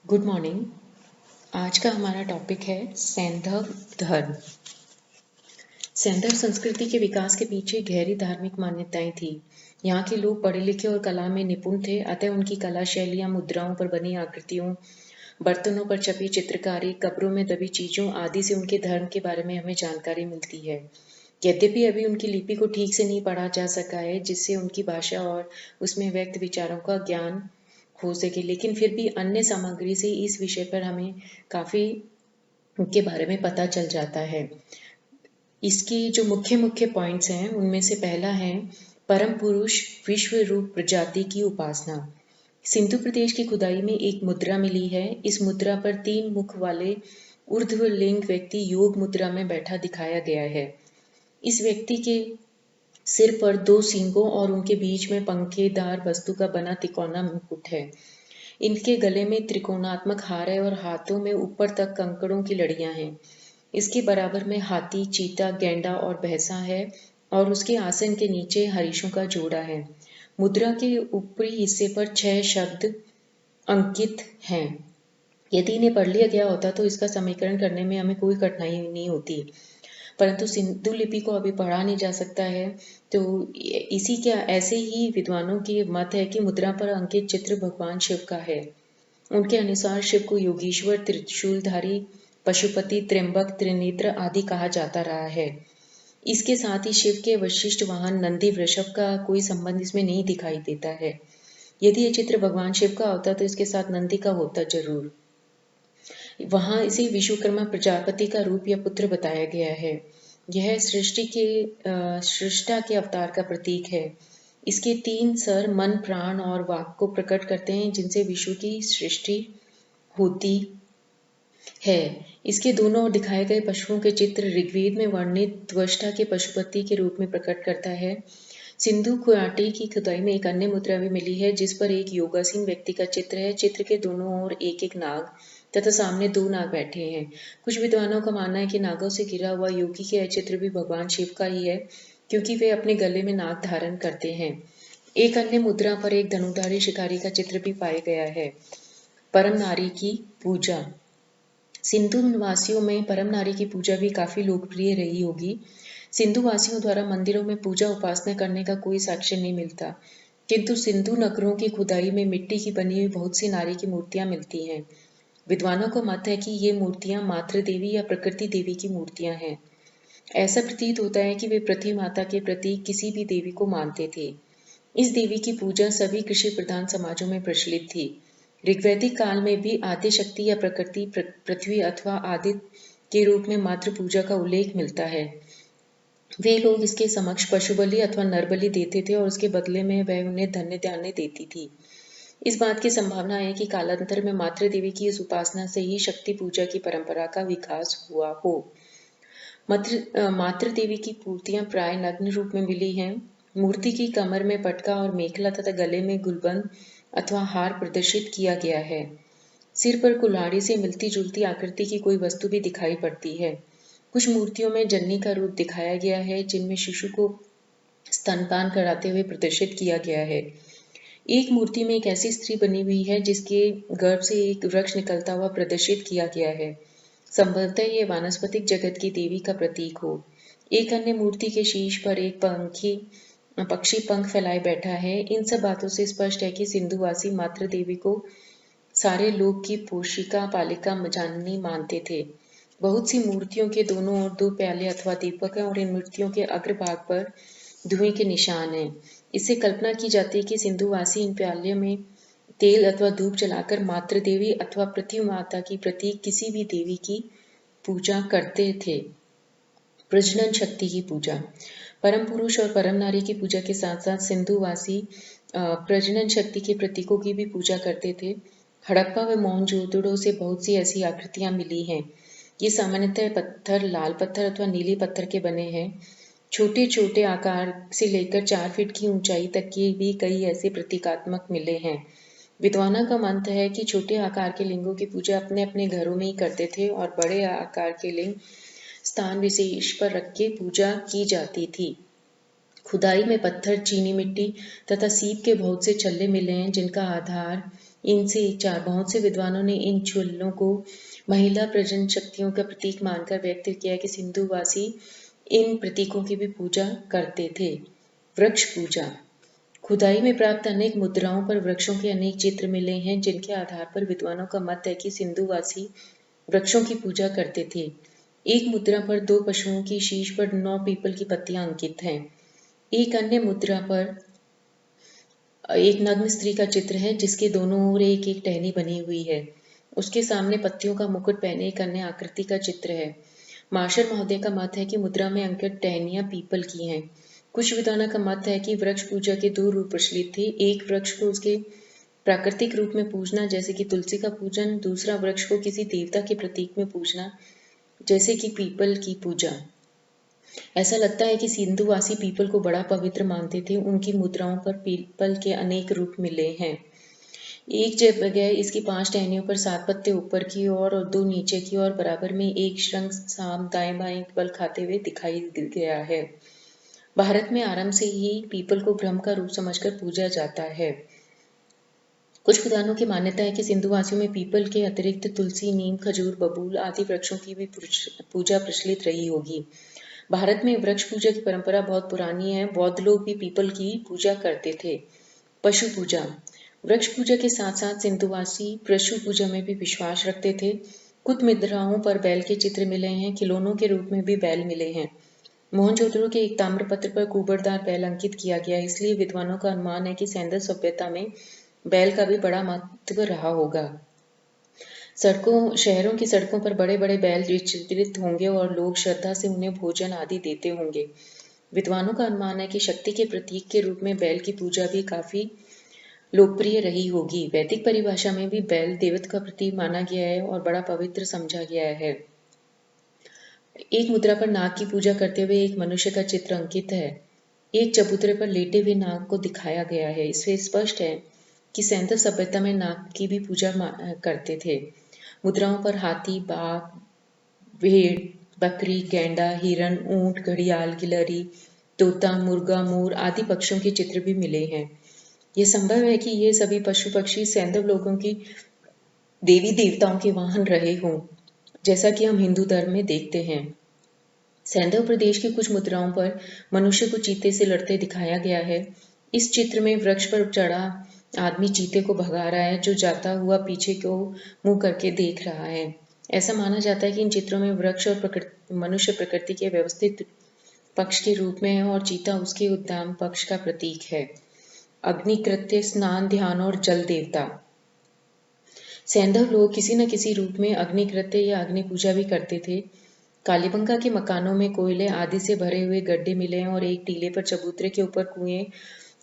Good morning. आज का हमारा टॉपिक है सैंधव धर्म। सैंधव संस्कृति के विकास के पीछे गहरी धार्मिक मान्यताएं थी। यहाँ के लोग पढ़े लिखे और कला में निपुण थे, अतः उनकी कला शैलियाँ, मुद्राओं पर बनी आकृतियों, बर्तनों पर छपी चित्रकारी, कब्रों में दबी चीजों आदि से उनके धर्म के बारे में हमें जानकारी मिलती है। यद्यपि अभी उनकी लिपि को ठीक से नहीं पढ़ा जा सका है, जिससे उनकी भाषा और उसमें व्यक्त विचारों का ज्ञान हो सके, लेकिन फिर भी अन्य सामग्री से इस विषय पर हमें काफ़ी उनके बारे में पता चल जाता है। इसकी जो मुख्य मुख्य पॉइंट्स हैं उनमें से पहला है परम पुरुष विश्व रूप प्रजाति की उपासना। सिंधु प्रदेश की खुदाई में एक मुद्रा मिली है। इस मुद्रा पर 3 मुख वाले ऊर्ध्वलिंग व्यक्ति योग मुद्रा में बैठा दिखाया गया है। इस व्यक्ति के सिर पर 2 सींगों और उनके बीच में पंखेदार वस्तु का बना तिकोना मुकुट है। इनके गले में त्रिकोणात्मक हार है और हाथों में ऊपर तक कंकड़ों की लड़ियां हैं। इसके बराबर में हाथी, चीता, गैंडा और भैंसा है और उसके आसन के नीचे हरीशों का जोड़ा है। मुद्रा के ऊपरी हिस्से पर 6 शब्द अंकित हैं। यदि इन्हें पढ़ लिया गया होता तो इसका समीकरण करने में हमें कोई कठिनाई नहीं होती, परंतु सिंधु लिपि को अभी पढ़ा नहीं जा सकता है। तो इसी के ऐसे ही विद्वानों की मत है कि मुद्रा पर अंकित चित्र भगवान शिव का है। उनके अनुसार शिव को योगीश्वर, त्रिशूलधारी, पशुपति, त्र्यंबक, त्रिनेत्र आदि कहा जाता रहा है। इसके साथ ही शिव के वशिष्ठ वाहन नंदी वृषभ का कोई संबंध इसमें नहीं दिखाई देता है। यदि यह चित्र भगवान शिव का होता तो इसके साथ नंदी का होता जरूर। वहां इसे विश्वकर्मा प्रजापति का रूप या पुत्र बताया गया है। यह सृष्टा के अवतार का प्रतीक है। इसके 3 सर मन, प्राण और वाक को प्रकट करते हैं, जिनसे विश्व की सृष्टि होती है। इसके दोनों ओर दिखाए गए पशुओं के चित्र ऋग्वेद में वर्णित त्वष्टा के पशुपति के रूप में प्रकट करता है। सिंधु घाटी की खुदाई में एक अन्य मुद्रा भी मिली है, जिस पर एक योगासीन व्यक्ति का चित्र है। चित्र के दोनों ओर एक एक नाग तथा सामने 2 नाग बैठे हैं। कुछ विद्वानों का मानना है कि नागों से घिरा हुआ योगी का चित्र भी भगवान शिव का ही है, क्योंकि वे अपने गले में नाग धारण करते हैं। एक अन्य मुद्रा पर एक धनुधारी शिकारी का चित्र भी पाया गया है। परम नारी की पूजा। सिंधु वासियों में परम नारी की पूजा भी काफी लोकप्रिय रही होगी। सिंधु वासियों द्वारा मंदिरों में पूजा उपासना करने का कोई साक्ष्य नहीं मिलता, किंतु सिंधु नगरों की खुदाई में मिट्टी की बनी हुई बहुत सी नारी की मूर्तियां मिलती हैं। विद्वानों का मत है कि ये मूर्तियां मातृ देवी या प्रकृति देवी की मूर्तियां हैं। ऐसा प्रतीत होता है कि वे पृथ्वी माता के प्रति किसी भी देवी को मानते थे। इस देवी की पूजा सभी कृषि प्रधान समाजों में प्रचलित थी। ऋग्वैदिक काल में भी आदि शक्ति या प्रकृति, पृथ्वी अथवा आदित्य के रूप में मातृ पूजा का उल्लेख मिलता है। वे लोग इसके समक्ष पशु बलि अथवा नर बलि देते थे और उसके बदले में वह उन्हें धन्य धान्य देती थी। इस बात की संभावना है कि कालांतर में मातृ देवी की इस उपासना से ही शक्ति पूजा की परंपरा का विकास हुआ हो। मातृ देवी की मूर्तियां प्राय नग्न रूप में मिली हैं। मूर्ति की कमर में पटका और मेखला तथा गले में गुलबंद अथवा हार प्रदर्शित किया गया है। सिर पर कुल्हाड़ी से मिलती जुलती आकृति की कोई वस्तु भी दिखाई पड़ती है। कुछ मूर्तियों में जन्नी का रूप दिखाया गया है, जिनमें शिशु को स्तनपान कराते हुए प्रदर्शित किया गया है। एक मूर्ति में एक ऐसी स्त्री बनी हुई है जिसके गर्भ से एक वृक्ष निकलता हुआ प्रदर्शित किया गया है। संभवतः यह वानस्पतिक जगत की देवी का प्रतीक हो। एक अन्य मूर्ति के शीर्ष पर एक पक्षी पंख फैलाए बैठा है। इन सब बातों से स्पष्ट है कि सिंधुवासी मातृ देवी को सारे लोग की पोषिका पालिका जाननी मानते थे। बहुत सी मूर्तियों के दोनों ओर 2 प्याले अथवा दीपक हैं और इन मूर्तियों के अग्रभाग पर धुएं के निशान हैं। इससे कल्पना की जाती है कि सिंधुवासी इन प्यालों में तेल अथवा धूप जलाकर मातृ देवी अथवा पृथ्वी माता की प्रतीक किसी भी देवी की पूजा करते थे। प्रजनन शक्ति की पूजा। परम पुरुष और परम नारी की पूजा के साथ साथ सिंधुवासी प्रजनन शक्ति के प्रतीकों की भी पूजा करते थे। हड़प्पा व मोहनजोदड़ो से बहुत सी ऐसी आकृतियां मिली हैं। ये सामान्यतः पत्थर, लाल पत्थर अथवा नीले पत्थर के बने हैं। छोटे छोटे आकार से लेकर 4 फीट की ऊंचाई तक के भी कई ऐसे प्रतीकात्मक मिले हैं। विद्वानों का मत है कि छोटे आकार के लिंगों की पूजा अपने अपने घरों में ही करते थे और बड़े आकार के लिंग स्थान विशेष पर रख के पूजा की जाती थी। खुदाई में पत्थर, चीनी मिट्टी तथा सीप के बहुत से छल्ले मिले हैं, जिनका आधार इनसे चार बहुत से विद्वानों ने इन चूल्हों को महिला प्रजनन शक्तियों का प्रतीक मानकर व्यक्त किया कि सिंधुवासी इन प्रतीकों की भी पूजा करते थे। वृक्ष पूजा। खुदाई में प्राप्त अनेक मुद्राओं पर वृक्षों के अनेक चित्र मिले हैं, जिनके आधार पर विद्वानों का मत है कि सिंधुवासी वृक्षों की पूजा करते थे। एक मुद्रा पर 2 पशुओं की शीश पर 9 पीपल की पत्तियां अंकित हैं। एक अन्य मुद्रा पर एक नग्न स्त्री का चित्र है, जिसके दोनों ओर एक एक टहनी बनी हुई है। उसके सामने पत्तियों का मुकुट पहने एक अन्य आकृति का चित्र है। मार्शल महोदय का मत है कि मुद्रा में अंकित टहनियां पीपल की हैं। कुछ विद्वानों का मत है कि वृक्ष पूजा के 2 रूप प्रचलित थे। एक वृक्ष को उसके प्राकृतिक रूप में पूजना, जैसे कि तुलसी का पूजन। दूसरा वृक्ष को किसी देवता के प्रतीक में पूजना, जैसे कि पीपल की पूजा। ऐसा लगता है कि सिंधुवासी पीपल को बड़ा पवित्र मानते थे। उनकी मुद्राओं पर पीपल के अनेक रूप मिले हैं। एक जगह इसकी 5 टहनियों पर 7 पत्ते ऊपर की ओर और 2 नीचे की ओर बराबर में एक श्रृंग साम दाएं बाएं बल खाते हुए दिखाई गया है। भारत में आरंभ से ही पीपल को ब्रह्म का रूप समझकर पूजा जाता है। कुछ विद्वानों की मान्यता है कि सिंधुवासियों में पीपल के अतिरिक्त तुलसी, नीम, खजूर, बबूल आदि वृक्षों की भी पूजा प्रचलित रही होगी। भारत में वृक्ष पूजा की परंपरा बहुत पुरानी है। बौद्ध लोग भी पीपल की पूजा करते थे। पशु पूजा। वृक्ष पूजा के साथ साथ सिंधुवासी पशु पूजा में भी विश्वास रखते थे। कुछ मुद्राओं पर बैल के चित्र मिले हैं। खिलौनों के रूप में भी बैल मिले हैं। मोहनजोदड़ो के एक ताम्रपत्र पर कुबड़दार बैल अंकित किया गया, इसलिए विद्वानों का अनुमान है कि सैंधव सभ्यता में बैल का भी बड़ा महत्व रहा होगा। शहरों की सड़कों पर बड़े बड़े बैल विचरित होंगे और लोग श्रद्धा से उन्हें भोजन आदि देते होंगे। विद्वानों का अनुमान है कि शक्ति के प्रतीक के रूप में बैल की पूजा भी काफी लोकप्रिय रही होगी। वैदिक परिभाषा में भी बैल देवत्व का प्रतीक माना गया है और बड़ा पवित्र समझा गया है। एक मुद्रा पर नाग की पूजा करते हुए एक मनुष्य का चित्र अंकित है। एक चबूतरे पर लेटे हुए नाग को दिखाया गया है। इससे स्पष्ट है कि सैंधव सभ्यता में नाग की भी पूजा करते थे। मुद्राओं पर हाथी, बाघ, भेड़, बकरी, गैंडा, हिरण, ऊंट, घड़ियाल, गिलहरी, तोता, मुर्गा, मोर आदि पक्षियों के चित्र भी मिले हैं। यह संभव है कि ये सभी पशु पक्षी सैंधव लोगों की देवी देवताओं के वाहन रहे हों, जैसा कि हम हिंदू धर्म में देखते हैं। सैंधव प्रदेश की कुछ मुद्राओं पर मनुष्य को चीते से लड़ते दिखाया गया है। इस चित्र में वृक्ष पर चढ़ा आदमी चीते को भगा रहा है, जो जाता हुआ पीछे को मुंह करके देख रहा है। ऐसा माना जाता है कि इन चित्रों में वृक्ष और मनुष्य प्रकृति के व्यवस्थित पक्ष के रूप में है और चीता उसके उद्दाम पक्ष का प्रतीक है। अग्निकृत्य, स्नान, ध्यान और जल देवता। सैंधव लोग किसी न किसी रूप में अग्निकृत्य या अग्नि पूजा भी करते थे। कालीबंगा के मकानों में कोयले आदि से भरे हुए गड्ढे मिले हैं और एक टीले पर चबूतरे के ऊपर कुएं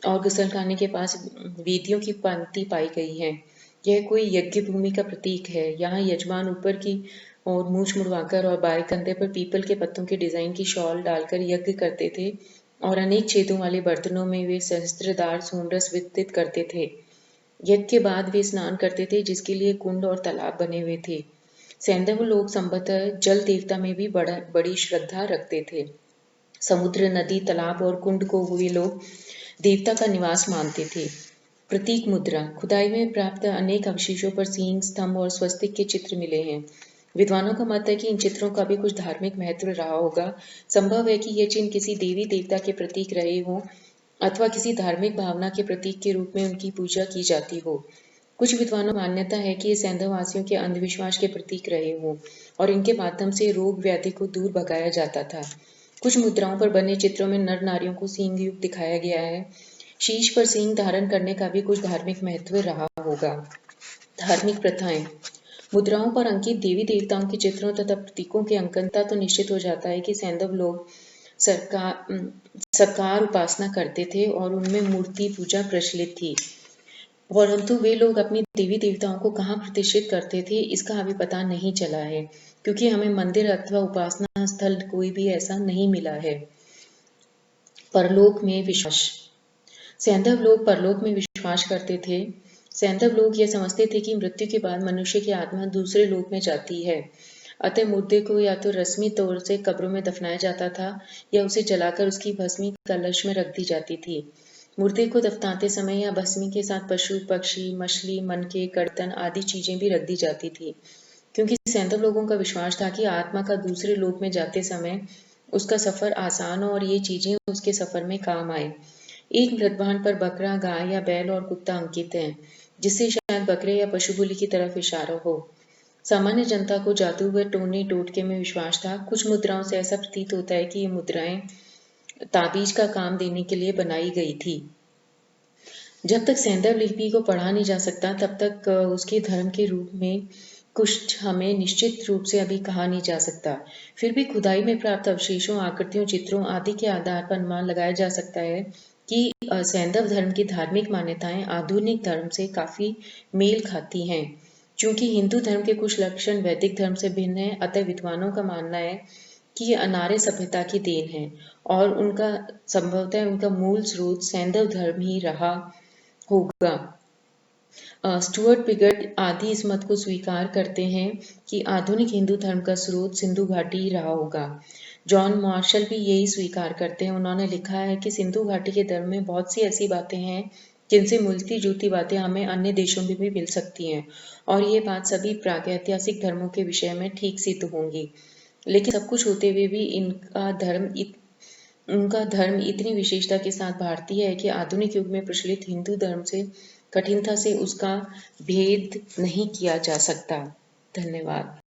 और गुसलखाने के पास वेदियों की पंक्ति पाई गई है। यह कोई यज्ञ भूमि का प्रतीक है। यहाँ यजमान ऊपर की और मूछ मुड़वाकर और बाएं कंधे पर पीपल के पत्तों के डिजाइन की शॉल डालकर यज्ञ करते थे और अनेक छेदों वाले बर्तनों में वे सहस्त्रधार सोमरस वितरित करते थे। यज्ञ के बाद वे स्नान करते थे, जिसके लिए कुंड और तालाब बने हुए थे। सैंधव लोग संभवतः जल देवता में भी बड़ी श्रद्धा रखते थे। समुद्र, नदी, तालाब और कुंड को वे लोग देवता का निवास मानते थे। प्रतीक मुद्रा। खुदाई में प्राप्त अनेक अवशेषों पर सींग, स्तंभ और स्वस्तिक के चित्र मिले हैं। विद्वानों का मत है कि इन चित्रों का भी कुछ धार्मिक महत्व रहा होगा। संभव है कि ये चिन्ह किसी देवी देवता के प्रतीक रहे हों अथवा किसी धार्मिक भावना के प्रतीक के रूप में उनकी पूजा की जाती हो। कुछ विद्वानों की मान्यता है कि ये सैंधववासियों के अंधविश्वास के प्रतीक रहे हों और इनके माध्यम से रोग व्याधि को दूर भगाया जाता था। कुछ मुद्राओं पर बने चित्रों में नर नारियों को सींग युक्त दिखाया गया है। शीश पर सींग धारण करने का भी कुछ धार्मिक महत्व रहा होगा। धार्मिक प्रथाएं। मुद्राओं पर अंकित देवी देवताओं के चित्रों तथा प्रतीकों के अंकनता तो निश्चित हो जाता है कि सैंधव लोग साकार उपासना करते थे और उनमें मूर्ति पूजा प्रचलित थी, परंतु वे लोग अपनी देवी देवताओं को कहाँ प्रतिष्ठित करते थे इसका अभी पता नहीं चला है, क्योंकि हमें मंदिर अथवा उपासना स्थल कोई भी ऐसा नहीं मिला है। परलोक में विश्वास। सैंधव लोग परलोक में विश्वास करते थे। सैंधव लोग यह समझते थे कि मृत्यु के बाद मनुष्य की आत्मा दूसरे लोक में जाती है, अतः मुर्दे को या तो रस्मी तौर से कब्रों में दफनाया जाता था या उसे जलाकर उसकी भस्मी कलश में रख दी जाती थी। मुर्दे को दफनाते समय या भस्मी के साथ पशु, पक्षी, मछली, मनके, कर्तन आदि चीजें भी रख दी जाती थी, क्योंकि सैंधव लोगों का विश्वास था कि आत्मा का दूसरे लोक में जाते समय उसका सफर आसान हो और ये चीजें उसके सफर में काम आए। एक मृतभांड पर बकरा, गाय या बैल और कुत्ता अंकित है, जिससे शायद बकरे या पशु बलि की तरफ इशारा हो। सामान्य जनता को जादू व टोने टोटके में विश्वास था। कुछ मुद्राओं से ऐसा प्रतीत होता है कि ये मुद्राएं ताबीज का काम देने के लिए बनाई गई थी। जब तक सैंधव लिपि को पढ़ा नहीं जा सकता, तब तक उसके धर्म के रूप में कुछ हमें निश्चित रूप से अभी कहा नहीं जा सकता। फिर भी खुदाई में प्राप्त अवशेषों, आकृतियों, चित्रों आदि के आधार पर अनुमान लगाया जा सकता है कि सैंधव धर्म की धार्मिक मान्यताएं आधुनिक धर्म से काफी मेल खाती हैं। चूंकि हिंदू धर्म के कुछ लक्षण वैदिक धर्म से भिन्न हैं, अतः विद्वानों का मानना है कि ये अनार्य सभ्यता की देन है और उनका संभवतः उनका मूल स्रोत सैंधव धर्म ही रहा होगा। स्टुअर्ट पिगट आदि इस मत को स्वीकार करते हैं कि आधुनिक हिंदू धर्म का स्रोत सिंधु घाटी ही रहा होगा। जॉन मार्शल भी यही स्वीकार करते हैं। उन्होंने लिखा है कि सिंधु घाटी के धर्म में बहुत सी ऐसी बातें हैं जिनसे मिलती जुलती बातें हमें अन्य देशों में भी मिल सकती हैं, और ये बात सभी प्रागैतिहासिक धर्मों के विषय में ठीक सिद्ध होंगी। लेकिन सब कुछ होते हुए भी उनका धर्म इतनी विशेषता के साथ भारतीय है कि आधुनिक युग में प्रचलित हिंदू धर्म से कठिनता से उसका भेद नहीं किया जा सकता। धन्यवाद।